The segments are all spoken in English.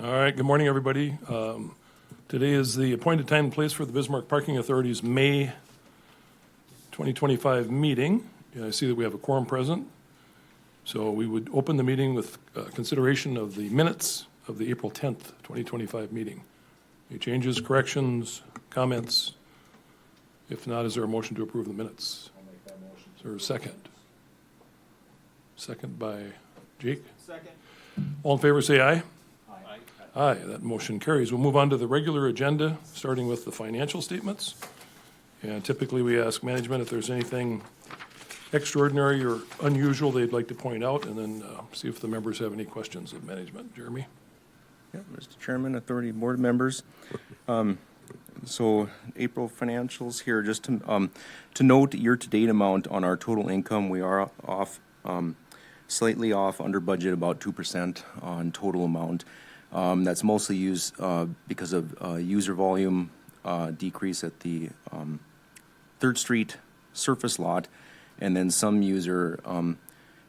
All right, good morning, everybody. Today is the appointed time and place for the Bismarck Parking Authority's May 2025 meeting. And I see that we have a quorum present. So we would open the meeting with consideration of the minutes of the April 10th, 2025 meeting. Any changes, corrections, comments? If not, is there a motion to approve the minutes? I'll make that motion. Is there a second? Second by Jake. Second. All in favor, say aye. Aye. Aye, that motion carries. We'll move on to the regular agenda, starting with the financial statements. And typically we ask management if there's anything extraordinary or unusual they'd like to point out, and then see if the members have any questions of management. Jeremy? Yeah, Mr. Chairman, authority board members. So April financials here, just to note year-to-date amount on our total income, we are off, slightly off under budget, about 2% on total amount. That's mostly used because of user volume decrease at the 3rd Street surface lot, and then some user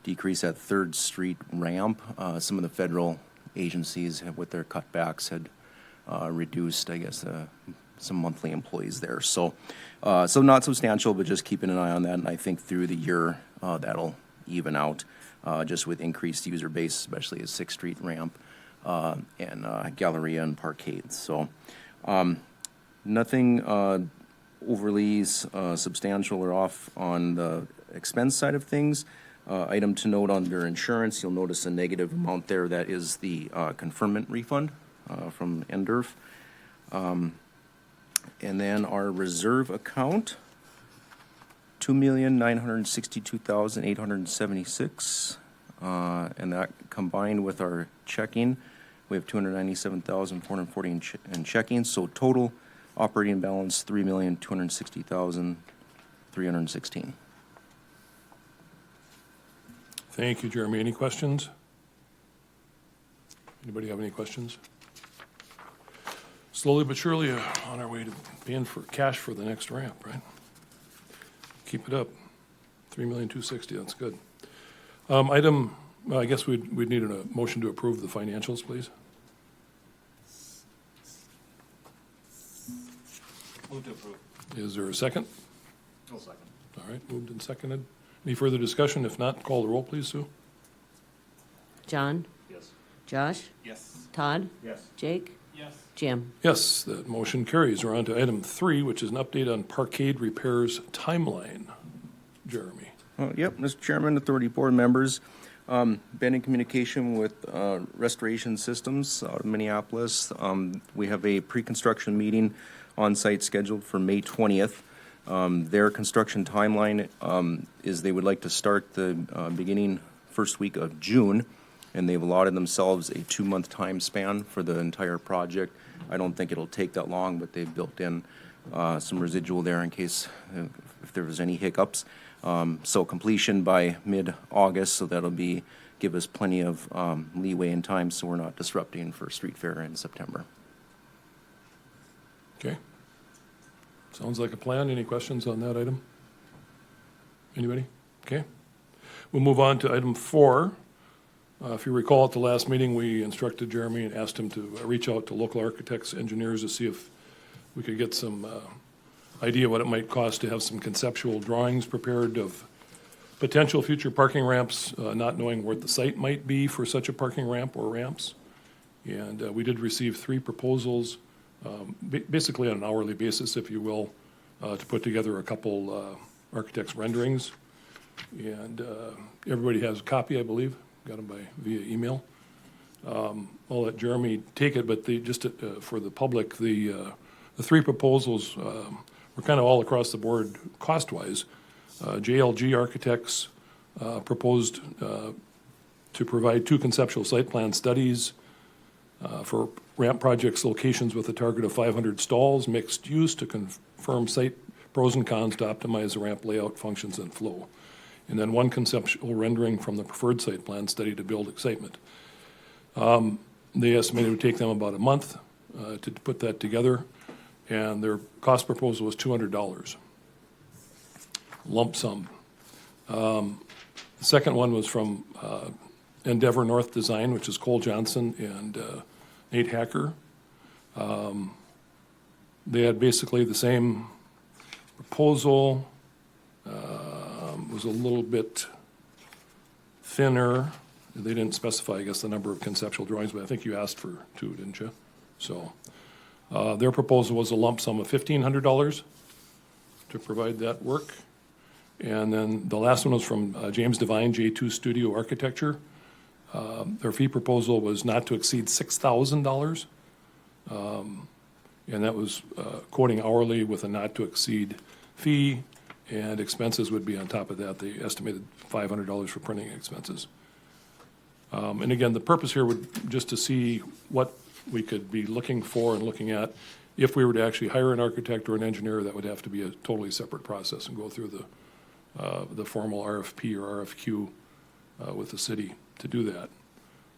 decrease at 3rd Street ramp. Some of the federal agencies with their cutbacks had reduced, I guess, some monthly employees there. So not substantial, but just keeping an eye on that. And I think through the year that'll even out, just with increased user base, especially at 6th Street ramp and Galleria and Parkade. So nothing overly substantial or off on the expense side of things. Item to note under insurance, you'll notice a negative amount there. That is the conferment refund from NDERF. And then our reserve account, $2,962,876, and that combined with our checking, we have $297,440 in checking. So total operating balance $3,260,316. Thank you, Jeremy. Any questions? Anybody have any questions? Slowly but surely on our way to paying for cash for the next ramp, right? Keep it up. $3,260,000, that's good. I guess we'd need a motion to approve the financials, please. Move to approve. Is there a second? No second. All right, moved and seconded. Any further discussion? If not, call the roll, please, Sue. John? Yes. Josh? Yes. Todd? Yes. Jake? Yes. Jim? Yes, that motion carries. We're on to item 3, which is an update on parkade repairs timeline. Jeremy. Yep, Mr. Chairman, authority board members, been in communication with Restoration Systems out of Minneapolis. We have a pre-construction meeting on site scheduled for May 20th. Their construction timeline is they would like to start the beginning first week of June, and they've allotted themselves a 2-month time span for the entire project. I don't think it'll take that long, but they've built in some residual there in case if there was any hiccups. So completion by mid-August, so that'll give us plenty of leeway in time, so we're not disrupting for Street Fair in September. Okay. Sounds like a plan. Any questions on that item? Anybody? Okay. We'll move on to item 4. If you recall, at the last meeting, we instructed Jeremy and asked him to reach out to local architects, engineers to see if we could get some idea what it might cost to have some conceptual drawings prepared of potential future parking ramps, not knowing what the site might be for such a parking ramp or ramps. And we did receive 3 proposals, basically on an hourly basis, if you will, to put together a couple architects' renderings. And everybody has a copy, I believe. Got them via email. I'll let Jeremy take it, but just for the public, the 3 proposals were kind of all across the board cost-wise. JLG Architects proposed to provide 2 conceptual site plan studies for ramp projects locations with a target of 500 stalls, mixed use to confirm site pros and cons to optimize the ramp layout, functions, and flow. And then 1 conceptual rendering from the preferred site plan study to build excitement. They estimated it would take them about a month to put that together, and their cost proposal was $200, lump sum. The second one was from Endeavor North Design, which is Cole Johnson and Nate Hacker. They had basically the same proposal, was a little bit thinner. They didn't specify, I guess, the number of conceptual drawings, but I think you asked for two, didn't you? So their proposal was a lump sum of $1,500 to provide that work. And then the last one was from James Devine, J2 Studio Architecture. Their fee proposal was not to exceed $6,000. And that was quoting hourly with a not to exceed fee, and expenses would be on top of that. They estimated $500 for printing expenses. And again, the purpose here would just to see what we could be looking for and looking at. If we were to actually hire an architect or an engineer, that would have to be a totally separate process and go through the formal RFP or RFQ with the city to do that.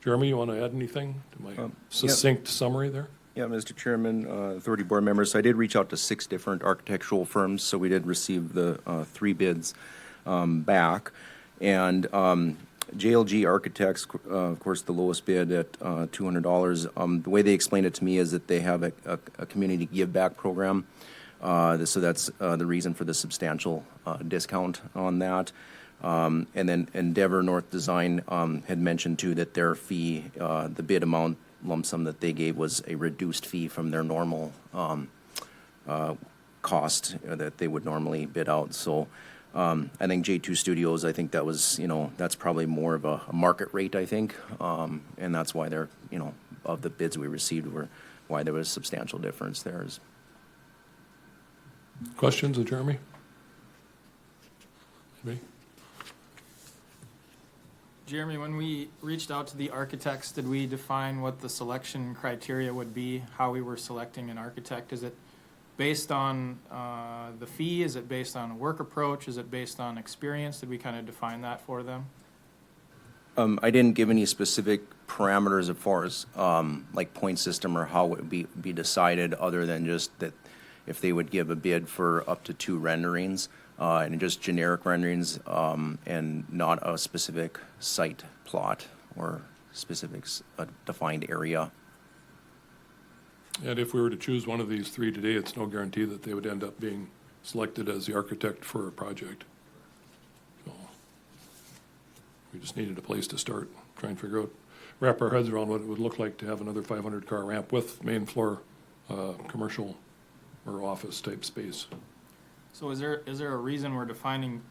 Jeremy, you want to add anything to my succinct summary there? Yeah, Mr. Chairman, authority board members, so I did reach out to 6 different architectural firms, so we did receive the 3 bids back. And JLG Architects, of course, the lowest bid at $200. The way they explained it to me is that they have a community give-back program. So that's the reason for the substantial discount on that. And then Endeavor North Design had mentioned too that their fee, the bid amount lump sum that they gave was a reduced fee from their normal cost that they would normally bid out. So I think J2 Studios, I think that was, that's probably more of a market rate, I think. And that's why they're, of the bids we received were why there was substantial difference there. Questions of Jeremy? Anybody? Jeremy, when we reached out to the architects, did we define what the selection criteria would be, how we were selecting an architect? Is it based on the fee? Is it based on a work approach? Is it based on experience? Did we kind of define that for them? I didn't give any specific parameters as far as like point system or how it would be decided, other than just that if they would give a bid for up to 2 renderings, and just generic renderings, and not a specific site plot or specific defined area. And if we were to choose one of these 3 today, it's no guarantee that they would end up being selected as the architect for a project. So we just needed a place to start, try and figure out, wrap our heads around what it would look like to have another 500-car ramp with main floor commercial or office type space. So is there a reason we're defining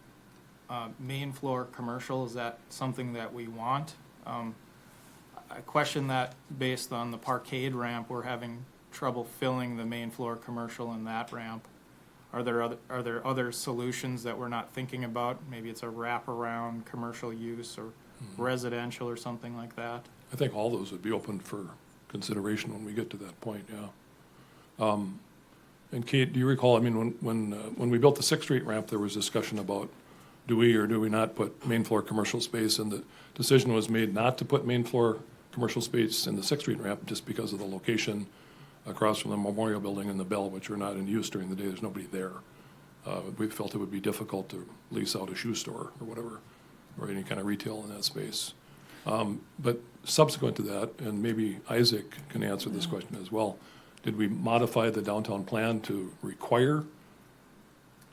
main floor commercial? Is that something that we want? I question that based on the parkade ramp. We're having trouble filling the main floor commercial in that ramp. Are there other solutions that we're not thinking about? Maybe it's a wraparound commercial use or residential or something like that. I think all those would be open for consideration when we get to that point, yeah. And Kate, do you recall, I mean, when we built the 6th Street ramp, there was discussion about do we or do we not put main floor commercial space, and the decision was made not to put main floor commercial space in the 6th Street ramp just because of the location across from the Memorial Building and the Bell, which are not in use during the day. There's nobody there. We felt it would be difficult to lease out a shoe store or whatever, or any kind of retail in that space. But subsequent to that, and maybe Isaac can answer this question as well, did we modify the downtown plan to require,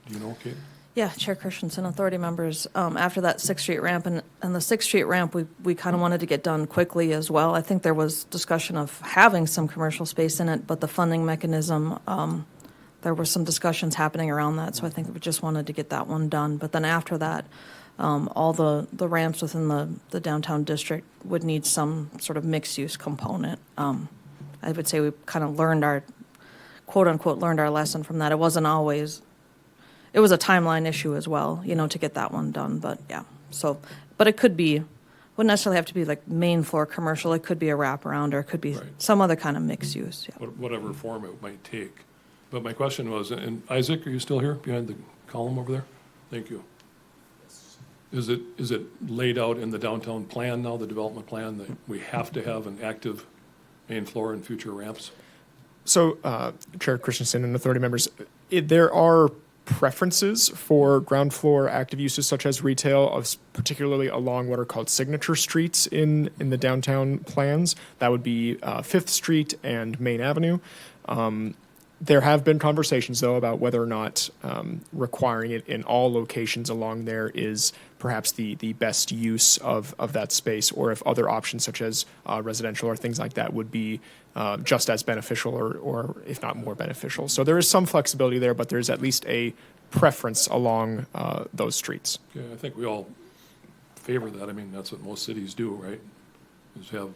do you know, Kate? Yeah, Chair Christensen, authority members, after that 6th Street ramp, and the 6th Street ramp, we kind of wanted to get done quickly as well. I think there was discussion of having some commercial space in it, but the funding mechanism, there were some discussions happening around that, so I think we just wanted to get that one done. But then after that, all the ramps within the downtown district would need some sort of mixed-use component. I would say we kind of learned our, quote-unquote, learned our lesson from that. It wasn't always, it was a timeline issue as well, to get that one done, but yeah. So, but it could be, wouldn't necessarily have to be like main floor commercial. It could be a wraparound, or it could be Right. some other kind of mixed use, yeah. Whatever form it might take. But my question was, and Isaac, are you still here behind the column over there? Thank you. Is it laid out in the downtown plan now, the development plan, that we have to have an active main floor and future ramps? So, Chair Christensen and authority members, there are preferences for ground floor active uses such as retail, particularly along what are called signature streets in the downtown plans. That would be 5th Street and Main Avenue. There have been conversations, though, about whether or not requiring it in all locations along there is perhaps the best use of that space, or if other options such as residential or things like that would be just as beneficial or if not more beneficial. So there is some flexibility there, but there's at least a preference along those streets. Yeah, I think we all favor that. I mean, that's what most cities do, right? Is have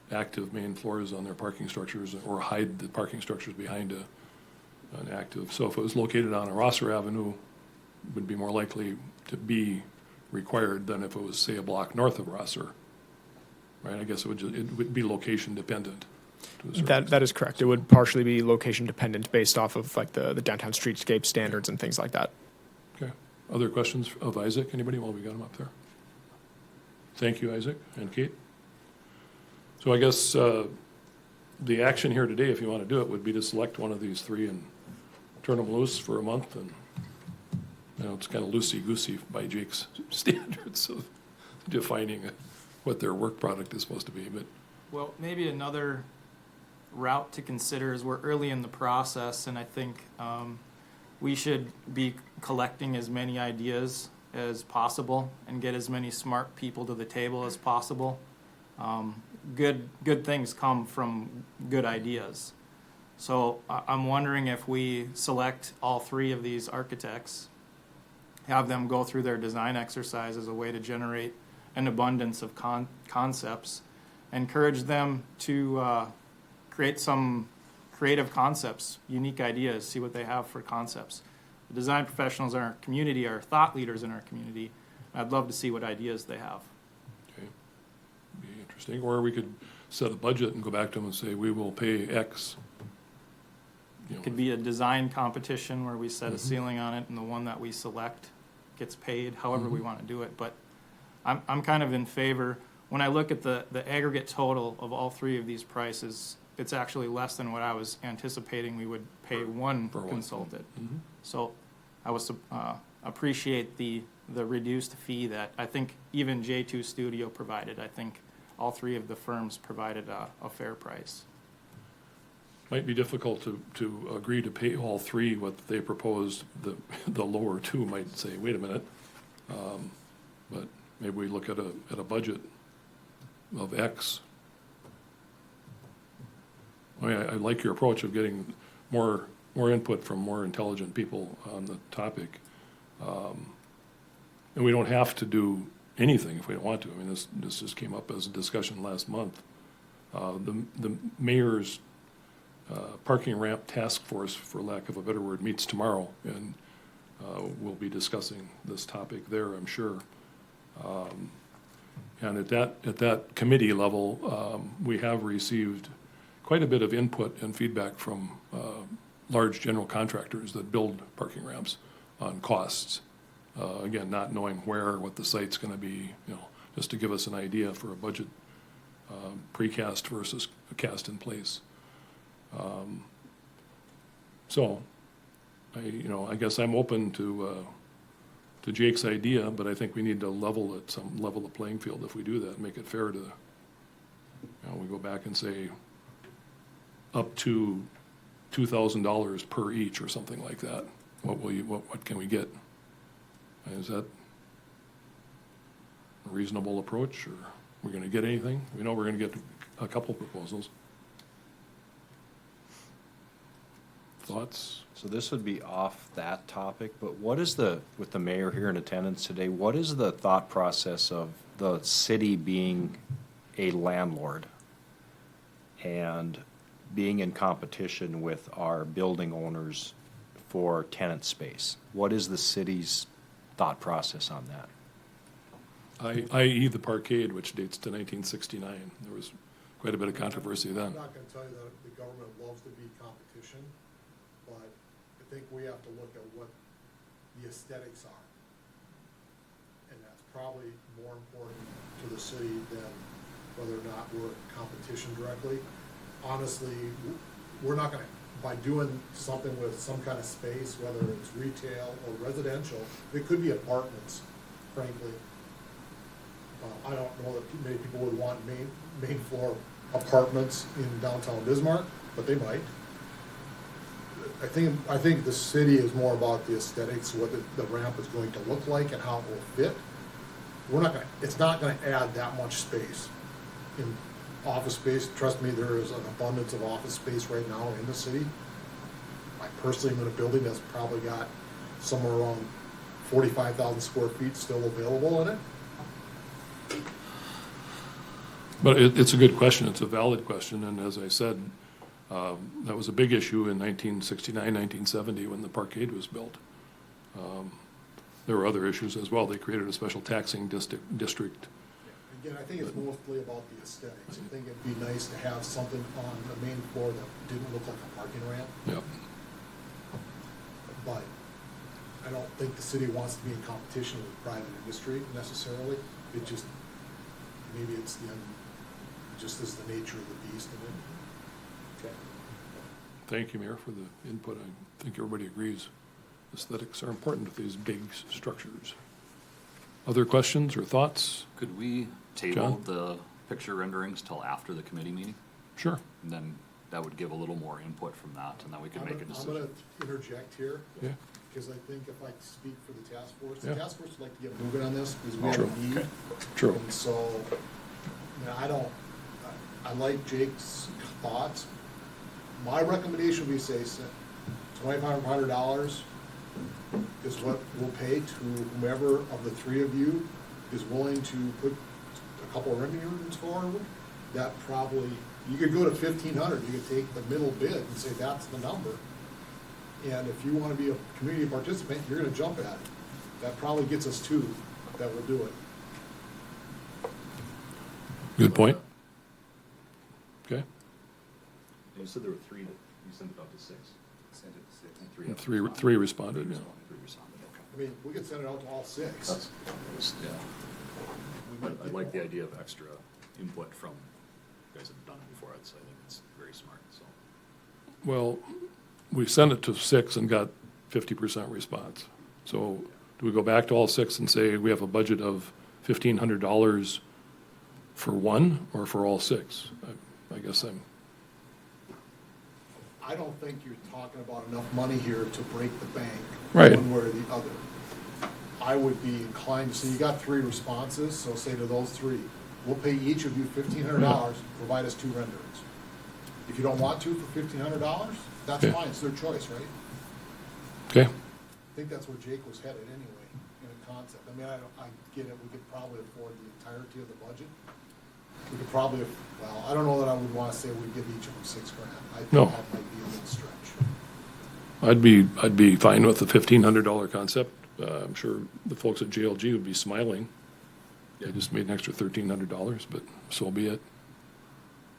active main floors on their parking structures or hide the parking structures behind an active. So if it was located on a Rosser Avenue, it would be more likely to be required than if it was, say, a block north of Rosser. Right? I guess it would be location dependent. To a certain That is correct. It would partially be location dependent based off of like the downtown streetscape standards and things like that. Okay. Other questions of Isaac? Anybody while we got him up there? Thank you, Isaac and Kate. So I guess the action here today, if you want to do it, would be to select one of these three and turn them loose for a month. And it's kind of loosey-goosey by Jake's standards of defining what their work product is supposed to be. But Well, maybe another route to consider is we're early in the process, and I think we should be collecting as many ideas as possible and get as many smart people to the table as possible. Good things come from good ideas. So I'm wondering if we select all three of these architects, have them go through their design exercise as a way to generate an abundance of concepts, encourage them to create some creative concepts, unique ideas, see what they have for concepts. The design professionals in our community are thought leaders in our community. I'd love to see what ideas they have. okay, be interesting. Or we could set a budget and go back to them and say, we will pay X. It could be a design competition where we set a ceiling on it, and the one that we select gets paid, however we want to do it. But I'm kind of in favor. When I look at the aggregate total of all three of these prices, it's actually less than what I was anticipating we would pay one For one. consultant. Mhm. So I was appreciate the reduced fee that I think even J2 Studio provided. I think all three of the firms provided a fair price. Might be difficult to agree to pay all three what they proposed. The lower two might say, wait a minute. But maybe we look at a budget of X. I mean, I like your approach of getting more input from more intelligent people on the topic. And we don't have to do anything if we don't want to. I mean, this just came up as a discussion last month. The mayor's parking ramp task force, for lack of a better word, meets tomorrow, and we'll be discussing this topic there, I'm sure. And at that committee level, we have received quite a bit of input and feedback from large general contractors that build parking ramps on costs. Again, not knowing what the site's going to be, just to give us an idea for a budget, precast versus cast in place. So, I guess I'm open to Jake's idea, but I think we need to level the playing field if we do that, and make it fair to, we go back and say up to $2,000 per each or something like that. What can we get? Is that a reasonable approach, or we're going to get anything? We know we're going to get a couple proposals. Thoughts? So this would be off that topic, but with the mayor here in attendance today, what is the thought process of the city being a landlord and being in competition with our building owners for tenant space? What is the city's thought process on that? I.e. the Parkade, which dates to 1969. There was quite a bit of controversy then. I'm not gonna tell you that the government loves to beat competition, but I think we have to look at what the aesthetics are. And that's probably more important to the city than whether or not we're in competition directly. Honestly, we're not gonna by doing something with some kind of space, whether it's retail or residential, it could be apartments, frankly. I don't know that many people would want main floor apartments in downtown Bismarck, but they might. I think the city is more about the aesthetics, what the ramp is going to look like and how it will fit. It's not gonna add that much space in office space. Trust me, there is an abundance of office space right now in the city. I personally am in a building that's probably got somewhere around 45,000 square feet still available in it. But it's a good question. It's a valid question, and as I said, that was a big issue in 1969, 1970 when the parkade was built. There were other issues as well. They created a special taxing district. Again, I think it's mostly about the aesthetics. I think it'd be nice to have something on the main floor that didn't look like a parking ramp, Yep. but I don't think the city wants to be in competition with private industry necessarily. It just, maybe it's just is the nature of the beast of it. Okay. Thank you, Mayor, for the input. I think everybody agrees. Aesthetics are important with these big structures. Other questions or thoughts? Could we table John? the picture renderings till after the committee meeting? Sure. And then that would give a little more input from that, and then we could make a I'm decision. gonna interject here, Yeah. because I think if I speak for the task force, Yeah. the task force would like to get moving on this, because we have True. a need. True. And so, I like Jake's thoughts. My recommendation would be say $2,500 is what we'll pay to whomever of the three of you is willing to put a couple of rendering units forward. That probably, you could go to 1,500, you could take the middle bid and say that's the number. And if you wanna be a community participant, you're gonna jump at it. That probably gets us two that will do it. Good point. Okay. You said there were three, you sent it out to six. Sent it to six. And Three responded, yeah. Three responded, okay. I mean, we could send it out to all six. Yeah. I like the idea of extra input from, you guys have done it before, so I think it's very smart, so. Well, we sent it to 6 and got 50% response. So do we go back to all 6 and say we have a budget of $1,500 for one or for all 6? I guess I don't think you're talking about enough money here to break the bank. Right. One way or the other. I would be inclined to say, you got 3 responses, so say to those 3, we'll pay each of you $1,500, provide us 2 renderings. If you don't want to for $1,500, that's Okay. fine, it's their choice, right? Okay. I think that's where Jake was headed anyway, in a concept. I mean, I get it, we could probably afford the entirety of the budget. We could probably, well, I don't know that I would want to say we'd give each of them $6,000. I think No. that might be a little stretch. I'd be fine with the $1,500 concept. I'm sure the folks at JLG would be smiling. They just made an extra $1,300, but so be it.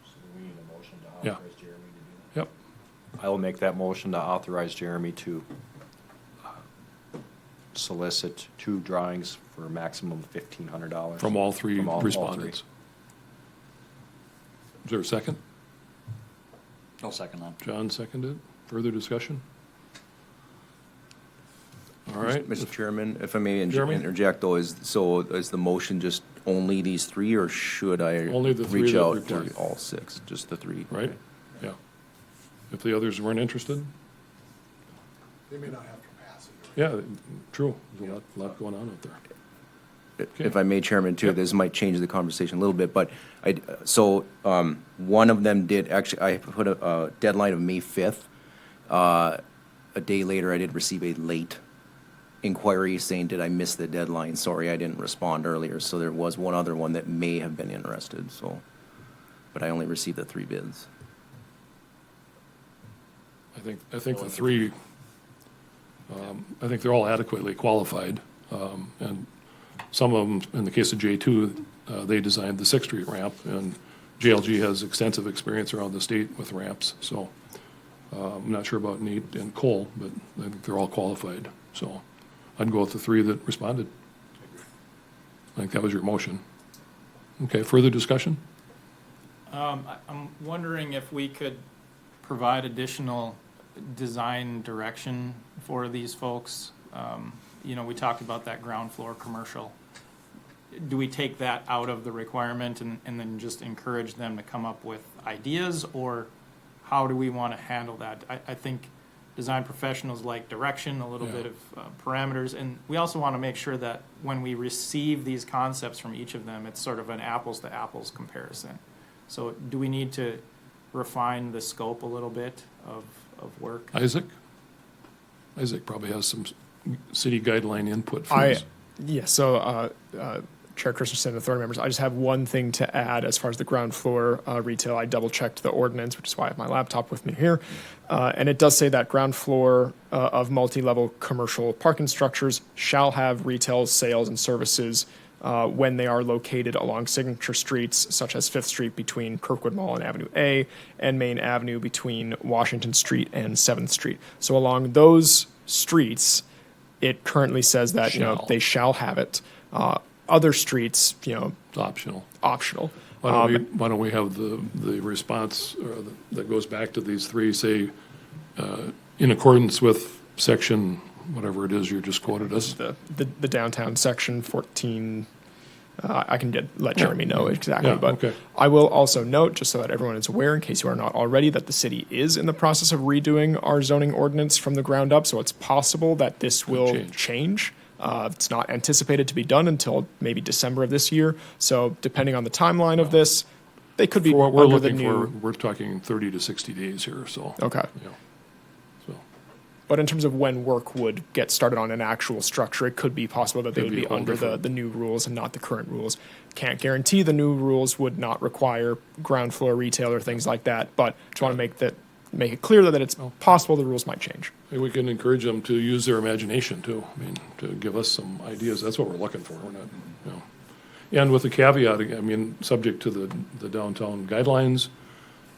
So we need a motion to Yeah. authorize Jeremy to do that? Yep. I will make that motion to authorize Jeremy to solicit 2 drawings for a maximum of $1,500. From all 3 From all respondents. Is there a second? I'll second that. John seconded. Further discussion? All right. Mr. Chairman, if I may Jeremy? interject though, is the motion just only these 3, or should I Only the 3 reach that out replied. to all 6, just the 3? Right? Yeah. If the others weren't interested? They may not have capacity. Yeah, true. There's a lot going on out there. If I may, Chairman, too, Yep. this might change the conversation a little bit, but one of them did, actually, I put a deadline of May 5th. A day later, I did receive a late inquiry saying, did I miss the deadline? Sorry, I didn't respond earlier. So there was one other one that may have been interested, so, but I only received the 3 bids. I think the 3, I think they're all adequately qualified. And some of them, in the case of J2, they designed the 6th Street ramp, and JLG has extensive experience around the state with ramps. So I'm not sure about Nate and Cole, but I think they're all qualified. So I'd go with the 3 that responded. I think that was your motion. Okay, further discussion? I'm wondering if we could provide additional design direction for these folks? You know, we talked about that ground floor commercial. Do we take that out of the requirement and then just encourage them to come up with ideas, or how do we want to handle that? I think design professionals like direction, a little bit of parameters, and we also want to make sure that when we receive these concepts from each of them, it's sort of an apples to apples comparison. So do we need to refine the scope a little bit of work? Isaac probably has some city guideline input for us. Chair Christensen and authority members, I just have one thing to add as far as the ground floor retail. I double checked the ordinance, which is why I have my laptop with me here. And it does say that ground floor of multi-level commercial parking structures shall have retail sales and services when they are located along signature streets such as 5th Street between Kirkwood Mall and Avenue A and Main Avenue between Washington Street and 7th Street. So along those streets, it currently says that they shall have it. Other streets, It's optional. optional. Why don't we have the response that goes back to these three, say, in accordance with section, whatever it is you just quoted us? The downtown section 14. I can let Jeremy know exactly, Yeah, but okay. I will also note, just so that everyone is aware, in case you are not already, that the city is in the process of redoing our zoning ordinance from the ground up. So it's possible that this will change. It's not anticipated to be done until maybe December of this year. So depending on the timeline of this, they could be For what we're under the looking new. for, we're talking 30 to 60 days here, so. Okay. Yeah. So, But in terms of when work would get started on an actual structure, it could be possible that they Could would be be a whole under different- the new rules and not the current rules. Can't guarantee the new rules would not require ground floor retail or things like that, but just want to make it clear that it's possible the rules might change. maybe we can encourage them to use their imagination too. I mean, to give us some ideas. That's what we're looking for. We're not, And with the caveat, I mean, subject to the downtown guidelines,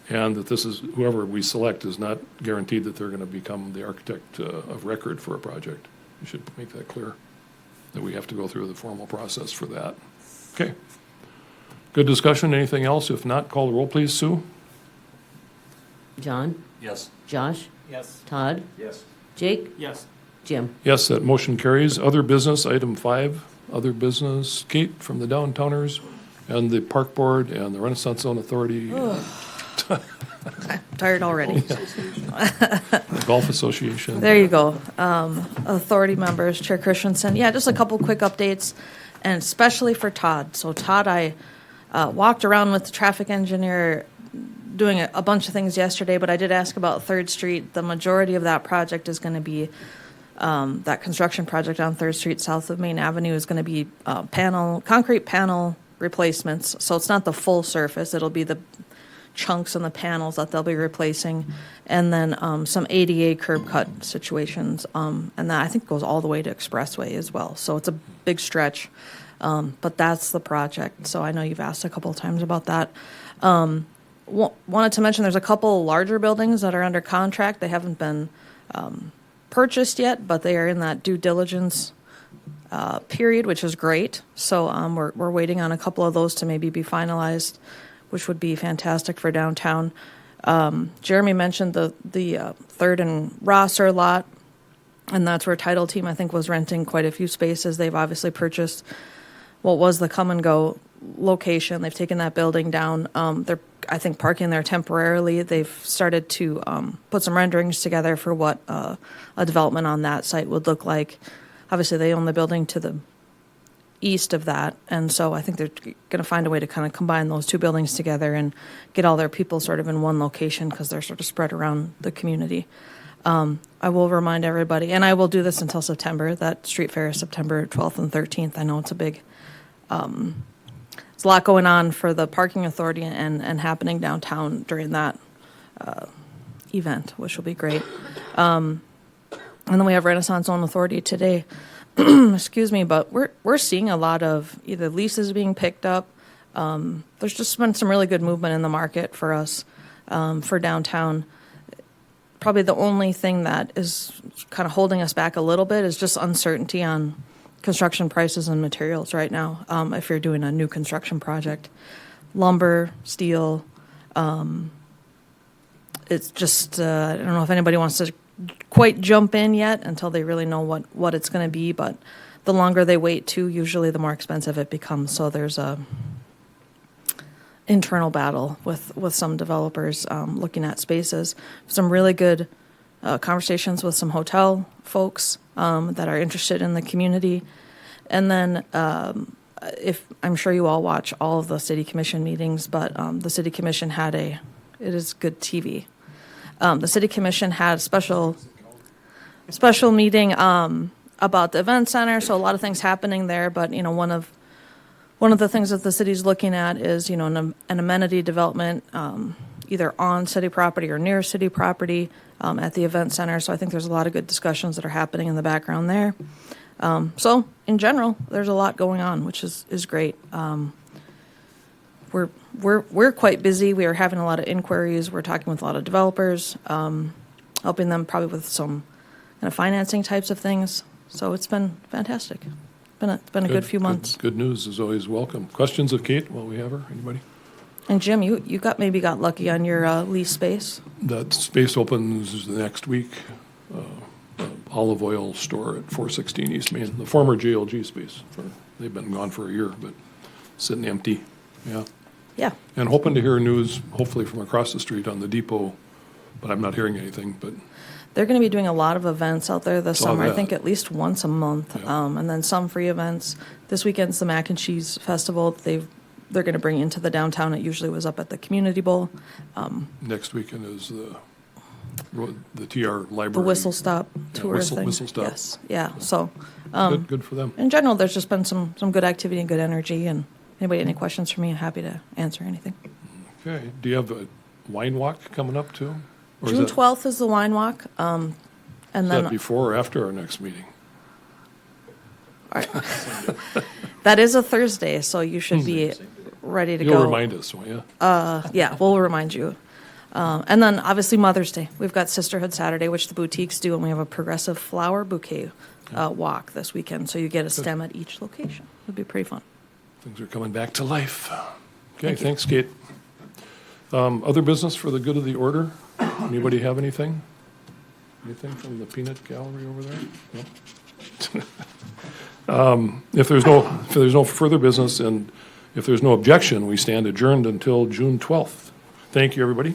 and that this is, whoever we select is not guaranteed that they're going to become the architect of record for a project. We should make that clear, that we have to go through the formal process for that. Okay. Good discussion. Anything else? If not, call the roll, please, Sue. John, Yes. Josh, Yes. Todd, Yes. Jake, Yes. Jim. Yes, that motion carries. Other business, item 5, other business. Kate from the Downtowners and the Park Board and the Renaissance Zone Authority, and I'm tired already. the Golf Association. There you go. Authority members, Chair Christensen. Yeah, just a couple quick updates, and especially for Todd. So Todd, I walked around with the traffic engineer doing a bunch of things yesterday, but I did ask about 3rd Street. The majority of that project is going to be, that construction project on 3rd Street south of Main Avenue is going to be concrete panel replacements. So it's not the full surface. It'll be the chunks and the panels that they'll be replacing, and then some ADA curb cut situations, and that I think goes all the way to Expressway as well. So it's a big stretch, but that's the project. So I know you've asked a couple of times about that. Wanted to mention there's a couple larger buildings that are under contract. They haven't been purchased yet, but they are in that due diligence period, which is great. So we're waiting on a couple of those to maybe be finalized, which would be fantastic for downtown. Jeremy mentioned the 3rd and Rosser lot, and that's where Title Team, I think, was renting quite a few spaces. They've obviously purchased what was the Come and Go location. They've taken that building down. They're, I think, parking there temporarily. They've started to put some renderings together for what a development on that site would look like. Obviously, they own the building to the east of that, and so I think they're going to find a way to kind of combine those two buildings together and get all their people sort of in one location because they're sort of spread around the community. I will remind everybody, and I will do this until September, that Street Fair is September 12th and 13th. I know it's a big, it's a lot going on for the parking authority and happening downtown during that event, which will be great. And then we have Renaissance Zone Authority today. Excuse me, but we're seeing a lot of either leases being picked up. There's just been some really good movement in the market for us for downtown. Probably the only thing that is kind of holding us back a little bit is just uncertainty on construction prices and materials right now. If you're doing a new construction project, lumber, steel, it's just, I don't know if anybody wants to quite jump in yet until they really know what it's going to be, but the longer they wait too, usually the more expensive it becomes. So there's a internal battle with some developers looking at spaces. Some really good conversations with some hotel folks that are interested in the community. And then if I'm sure you all watch all of the city commission meetings, but the city commission had it is good TV. The city commission had a special meeting about the event center. So a lot of things happening there, but you know, one of the things that the city's looking at is, you know, an amenity development, either on city property or near city property at the event center. So I think there's a lot of good discussions that are happening in the background there. So in general, there's a lot going on, which is great. We're quite busy. We are having a lot of inquiries. We're talking with a lot of developers, helping them probably with some kind of financing types of things. So it's been fantastic. It's been a good few months. Good news is always welcome. Questions of Kate while we have her? Anybody? And Jim, you maybe got lucky on your lease space. That space opens next week. Olive oil store at 416 East Main, the former JLG space. They've been gone for a year, but sitting empty. Yeah. Yeah. And hoping to hear news, hopefully from across the street on the depot, but I'm not hearing anything. But they're going to be doing a lot of events out there this Saw summer. I that. think at least once a month, Yeah. and then some free events. This weekend's the Mac and Cheese Festival. They're going to bring into the downtown. It usually was up at the Community Bowl. next weekend is the TR Library. The Whistle Stop tour thing. Whistle Stop. Yes, yeah. So Good for them. in general, there's just been some good activity and good energy. And anybody any questions for me? I'm happy to answer anything. Okay. Do you have a wine walk coming up too? Or June is that, 12th is the wine walk, and is then that before or after our next meeting? that is a Thursday, so you should be ready to You'll go. remind us, won't you? Yeah, we'll remind you. And then obviously Mother's Day. We've got Sisterhood Saturday, which the boutiques do, and we have a progressive flower bouquet walk this weekend. So you get a stem at each location. It'll be pretty fun. Things are coming back to life. Okay, thanks, Kate. Other business for the good of the order? Anybody have anything? Anything from the peanut gallery over there? No? If there's no further business and if there's no objection, we stand adjourned until June 12th. Thank you, everybody.